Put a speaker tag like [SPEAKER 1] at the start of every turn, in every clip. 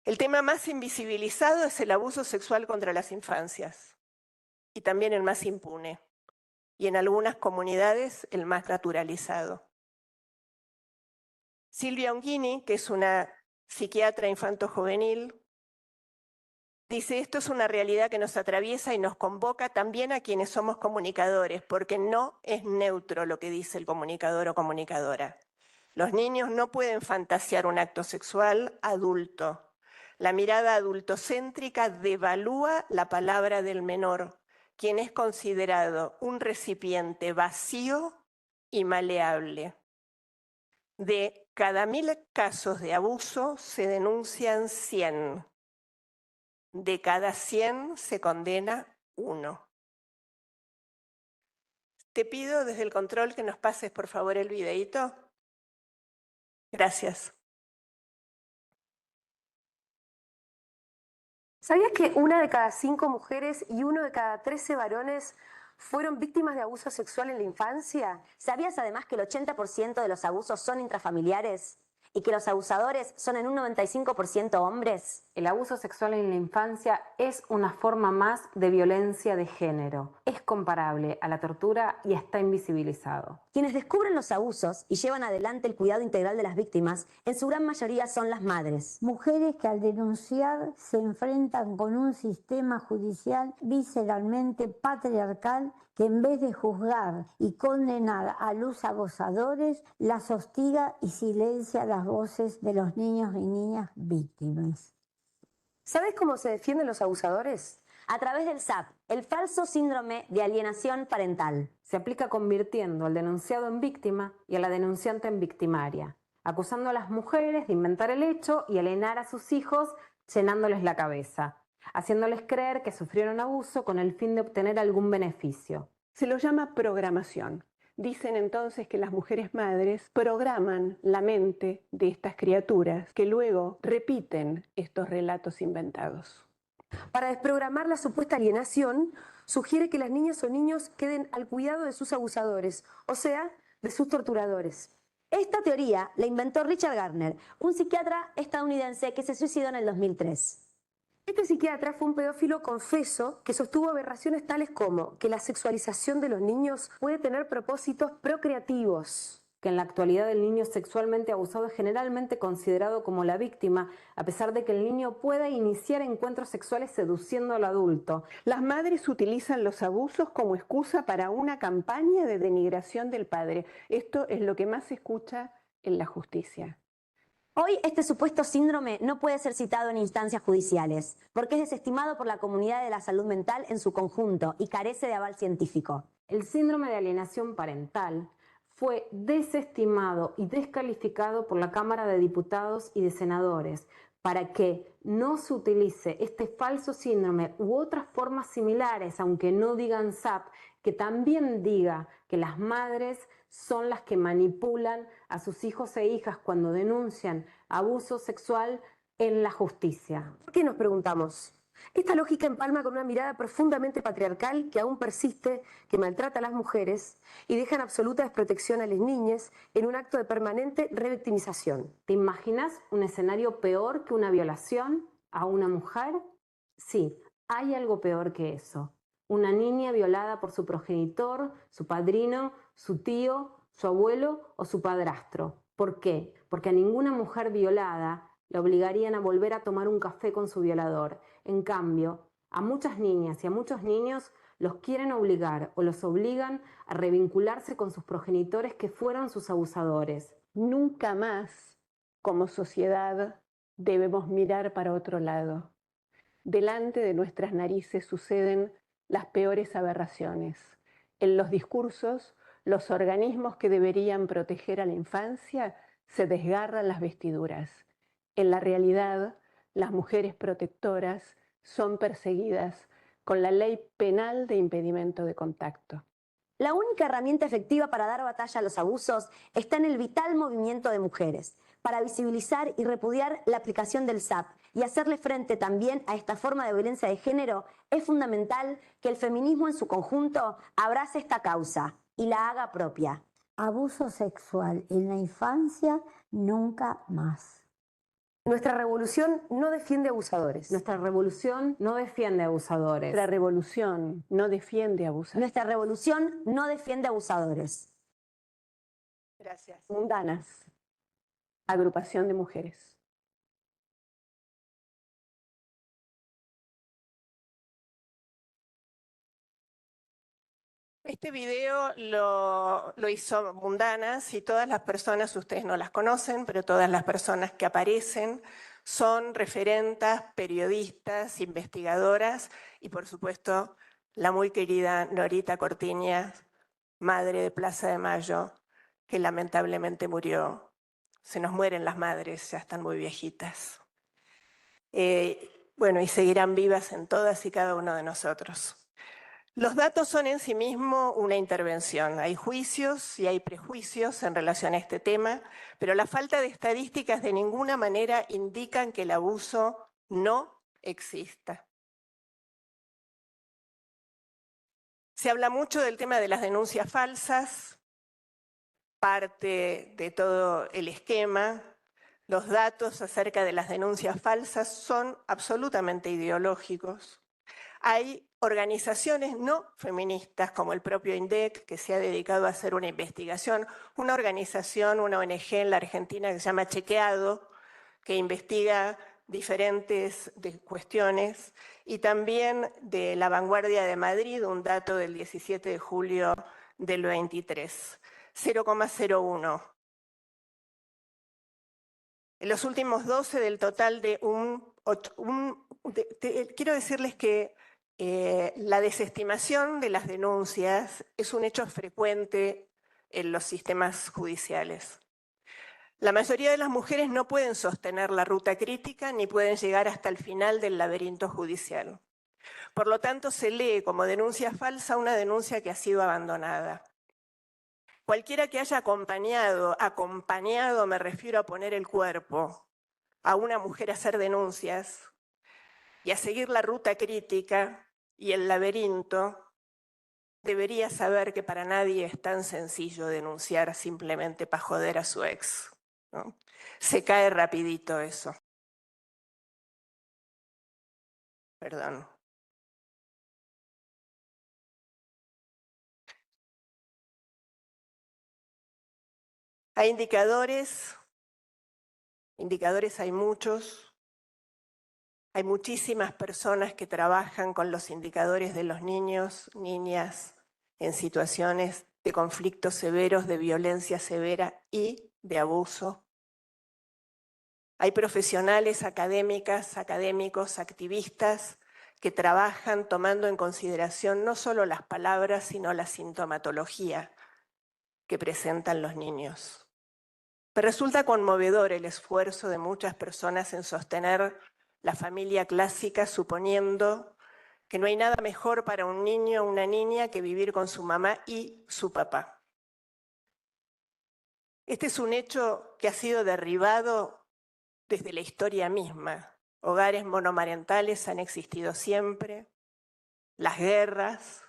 [SPEAKER 1] El tema más invisibilizado es el abuso sexual contra las infancias y también el más impune y en algunas comunidades el más naturalizado. Silvia Onghini, que es una psiquiatra infanto-juvenil, dice: esto es una realidad que nos atraviesa y nos convoca también a quienes somos comunicadores, porque no es neutro lo que dice el comunicador o comunicadora. Los niños no pueden fantasear un acto sexual adulto. La mirada adultocéntrica devalúa la palabra del menor, quien es considerado un recipiente vacío y maleable. De cada 1000 casos de abuso se denuncian 100. De cada 100 se condena 1. Te pido desde el control que nos pases por favor el videíto. Gracias.
[SPEAKER 2] ¿Sabías que 1 de cada 5 mujeres y 1 de cada 13 varones fueron víctimas de abuso sexual en la infancia?
[SPEAKER 3] ¿Sabías además que el 80% de los abusos son intrafamiliares y que los abusadores son en un 95% hombres?
[SPEAKER 4] El abuso sexual en la infancia es una forma más de violencia de género. Es comparable a la tortura y está invisibilizado.
[SPEAKER 3] Quienes descubren los abusos y llevan adelante el cuidado integral de las víctimas, en su gran mayoría son las madres.
[SPEAKER 5] Mujeres que al denunciar se enfrentan con un sistema judicial visceralmente patriarcal que en vez de juzgar y condenar a los abusadores, las hostiga y silencia las voces de los niños y niñas víctimas.
[SPEAKER 2] ¿Sabes cómo se defienden los abusadores?
[SPEAKER 3] A través del SAP, el falso síndrome de alienación parental.
[SPEAKER 4] Se aplica convirtiendo al denunciado en víctima y a la denunciante en victimaria, acusando a las mujeres de inventar el hecho y alienar a sus hijos, llenándoles la cabeza, haciéndoles creer que sufrieron abuso con el fin de obtener algún beneficio.
[SPEAKER 1] Se lo llama programación. Dicen entonces que las mujeres madres programan la mente de estas criaturas que luego repiten estos relatos inventados.
[SPEAKER 2] Para desprogramar la supuesta alienación, sugiere que las niñas o niños queden al cuidado de sus abusadores, o sea, de sus torturadores.
[SPEAKER 3] Esta teoría la inventó Richard Gardner, un psiquiatra estadounidense que se suicidó en el 2003.
[SPEAKER 2] Este psiquiatra fue un pedófilo confeso que sostuvo aberraciones tales como que la sexualización de los niños puede tener propósitos procreativos.
[SPEAKER 4] Que en la actualidad el niño sexualmente abusado es generalmente considerado como la víctima, a pesar de que el niño pueda iniciar encuentros sexuales seduciendo al adulto.
[SPEAKER 1] Las madres utilizan los abusos como excusa para una campaña de denigración del padre. Esto es lo que más se escucha en la justicia.
[SPEAKER 3] Hoy este supuesto síndrome no puede ser citado en instancias judiciales, porque es desestimado por la comunidad de la salud mental en su conjunto y carece de aval científico.
[SPEAKER 4] El síndrome de alienación parental fue desestimado y descalificado por la Cámara de Diputados y de Senadores para que no se utilice este falso síndrome u otras formas similares, aunque no digan SAP, que también diga que las madres son las que manipulan a sus hijos e hijas cuando denuncian abuso sexual en la justicia.
[SPEAKER 2] ¿Por qué nos preguntamos? Esta lógica empalma con una mirada profundamente patriarcal que aún persiste, que maltrata a las mujeres y deja en absoluta desprotección a las niñas en un acto de permanente revictimización.
[SPEAKER 4] ¿Te imaginas un escenario peor que una violación a una mujer? Sí, hay algo peor que eso. Una niña violada por su progenitor, su padrino, su tío, su abuelo o su padrastro. ¿Por qué? Porque a ninguna mujer violada la obligarían a volver a tomar un café con su violador. En cambio, a muchas niñas y a muchos niños los quieren obligar o los obligan a revincularse con sus progenitores que fueron sus abusadores.
[SPEAKER 1] Nunca más, como sociedad, debemos mirar para otro lado. Delante de nuestras narices suceden las peores aberraciones. En los discursos, los organismos que deberían proteger a la infancia se desgarran las vestiduras. En la realidad, las mujeres protectoras son perseguidas con la ley penal de impedimento de contacto.
[SPEAKER 3] La única herramienta efectiva para dar batalla a los abusos está en el vital movimiento de mujeres, para visibilizar y repudiar la aplicación del SAP y hacerle frente también a esta forma de violencia de género. Es fundamental que el feminismo en su conjunto abrace esta causa y la haga propia.
[SPEAKER 5] Abuso sexual en la infancia, nunca más.
[SPEAKER 2] Nuestra revolución no defiende abusadores.
[SPEAKER 4] Nuestra revolución no defiende abusadores.
[SPEAKER 1] La revolución no defiende abusadores.
[SPEAKER 3] Nuestra revolución no defiende abusadores.
[SPEAKER 1] Gracias.
[SPEAKER 6] Mundanas, agrupación de mujeres.
[SPEAKER 1] Este video lo hizo Mundanas y todas las personas, ustedes no las conocen, pero todas las personas que aparecen son referentas, periodistas, investigadoras y por supuesto la muy querida Norita Cortiñas, madre de Plaza de Mayo, que lamentablemente murió. Se nos mueren las madres, ya están muy viejitas. Bueno, y seguirán vivas en todas y cada uno de nosotros. Los datos son en sí mismos una intervención. Hay juicios y hay prejuicios en relación a este tema, pero la falta de estadísticas de ninguna manera indican que el abuso no exista. Se habla mucho del tema de las denuncias falsas, parte de todo el esquema. Los datos acerca de las denuncias falsas son absolutamente ideológicos. Hay organizaciones no feministas como el propio INDEC que se ha dedicado a hacer una investigación, una organización, una ONG en la Argentina que se llama Chequeado, que investiga diferentes cuestiones, y también de La Vanguardia de Madrid, un dato del 17 de julio del 23, 0,01. En los últimos 12 del total de quiero decirles que la desestimación de las denuncias es un hecho frecuente en los sistemas judiciales. La mayoría de las mujeres no pueden sostener la ruta crítica ni pueden llegar hasta el final del laberinto judicial. Por lo tanto, se lee como denuncia falsa una denuncia que ha sido abandonada. Cualquiera que haya acompañado me refiero a poner el cuerpo a una mujer a hacer denuncias y a seguir la ruta crítica y el laberinto, debería saber que para nadie es tan sencillo denunciar simplemente para joder a su ex, ¿no? Se cae rapidito eso. Perdón. Hay indicadores hay muchos. Hay muchísimas personas que trabajan con los indicadores de los niños, niñas, en situaciones de conflictos severos, de violencia severa y de abuso. Hay profesionales, académicos, activistas que trabajan tomando en consideración no solo las palabras, sino la sintomatología que presentan los niños. Pero resulta conmovedor el esfuerzo de muchas personas en sostener la familia clásica, suponiendo que no hay nada mejor para un niño o una niña que vivir con su mamá y su papá. Este es un hecho que ha sido derribado desde la historia misma. Hogares monomarentales han existido siempre, las guerras,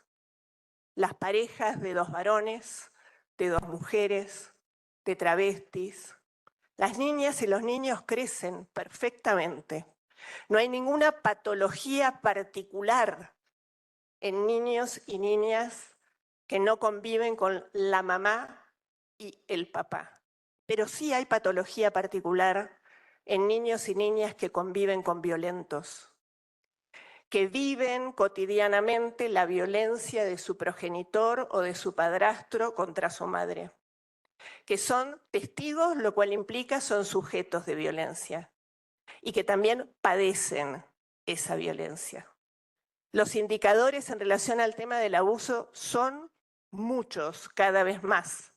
[SPEAKER 1] las parejas de dos varones, de dos mujeres, de travestis. Las niñas y los niños crecen perfectamente. No hay ninguna patología particular en niños y niñas que no conviven con la mamá y el papá. Pero sí hay patología particular en niños y niñas que conviven con violentos, que viven cotidianamente la violencia de su progenitor o de su padrastro contra su madre, que son testigos, lo cual implica son sujetos de violencia y que también padecen esa violencia. Los indicadores en relación al tema del abuso son muchos, cada vez más,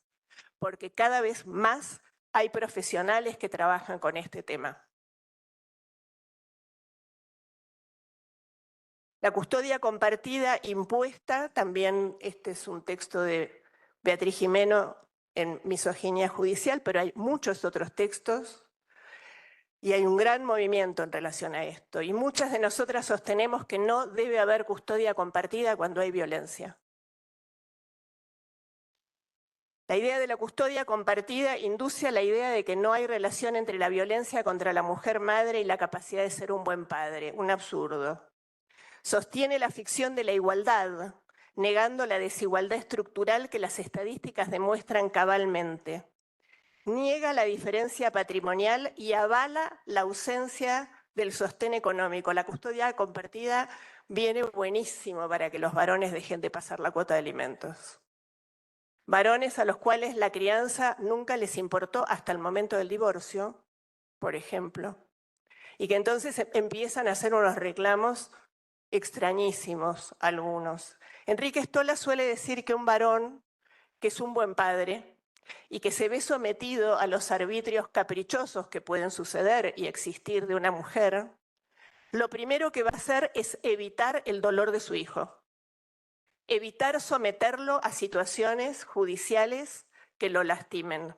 [SPEAKER 1] porque cada vez más hay profesionales que trabajan con este tema. La custodia compartida impuesta, también este es un texto de Beatriz Gimeno en Misoginia Judicial, pero hay muchos otros textos y hay un gran movimiento en relación a esto. Y muchas de nosotras sostenemos que no debe haber custodia compartida cuando hay violencia. La idea de la custodia compartida induce a la idea de que no hay relación entre la violencia contra la mujer madre y la capacidad de ser un buen padre, un absurdo. Sostiene la ficción de la igualdad, negando la desigualdad estructural que las estadísticas demuestran cabalmente. Niega la diferencia patrimonial y avala la ausencia del sostén económico. La custodia compartida viene buenísimo para que los varones dejen de pasar la cuota de alimentos. Varones a los cuales la crianza nunca les importó hasta el momento del divorcio, por ejemplo, y que entonces empiezan a hacer unos reclamos extrañísimos algunos. Enrique Stola suele decir que un varón que es un buen padre y que se ve sometido a los arbitrios caprichosos que pueden suceder y existir de una mujer, lo primero que va a hacer es evitar el dolor de su hijo. Evitar someterlo a situaciones judiciales que lo lastimen.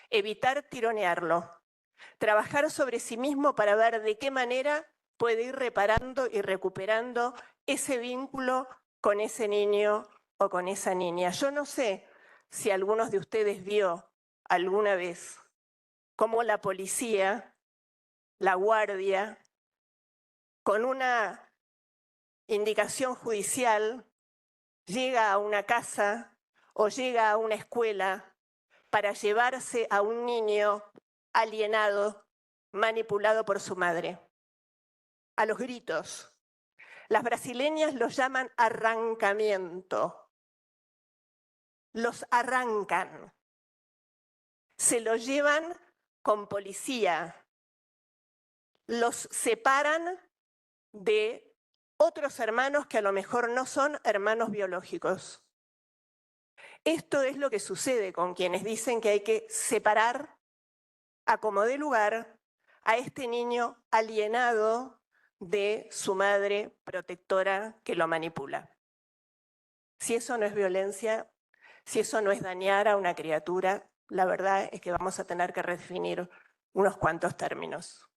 [SPEAKER 1] Evitar tironearlo. Trabajar sobre sí mismo para ver de qué manera puede ir reparando y recuperando ese vínculo con ese niño o con esa niña. Yo no sé si algunos de ustedes vio alguna vez cómo la policía, la guardia, con una indicación judicial, llega a una casa o llega a una escuela para llevarse a un niño alienado, manipulado por su madre. A los gritos. Las brasileñas lo llaman arrancamiento. Los arrancan. Se los llevan con policía. Los separan de otros hermanos que a lo mejor no son hermanos biológicos. Esto es lo que sucede con quienes dicen que hay que separar a como dé lugar a este niño alienado de su madre protectora que lo manipula. Si eso no es violencia, si eso no es dañar a una criatura, la verdad es que vamos a tener que redefinir unos cuantos términos.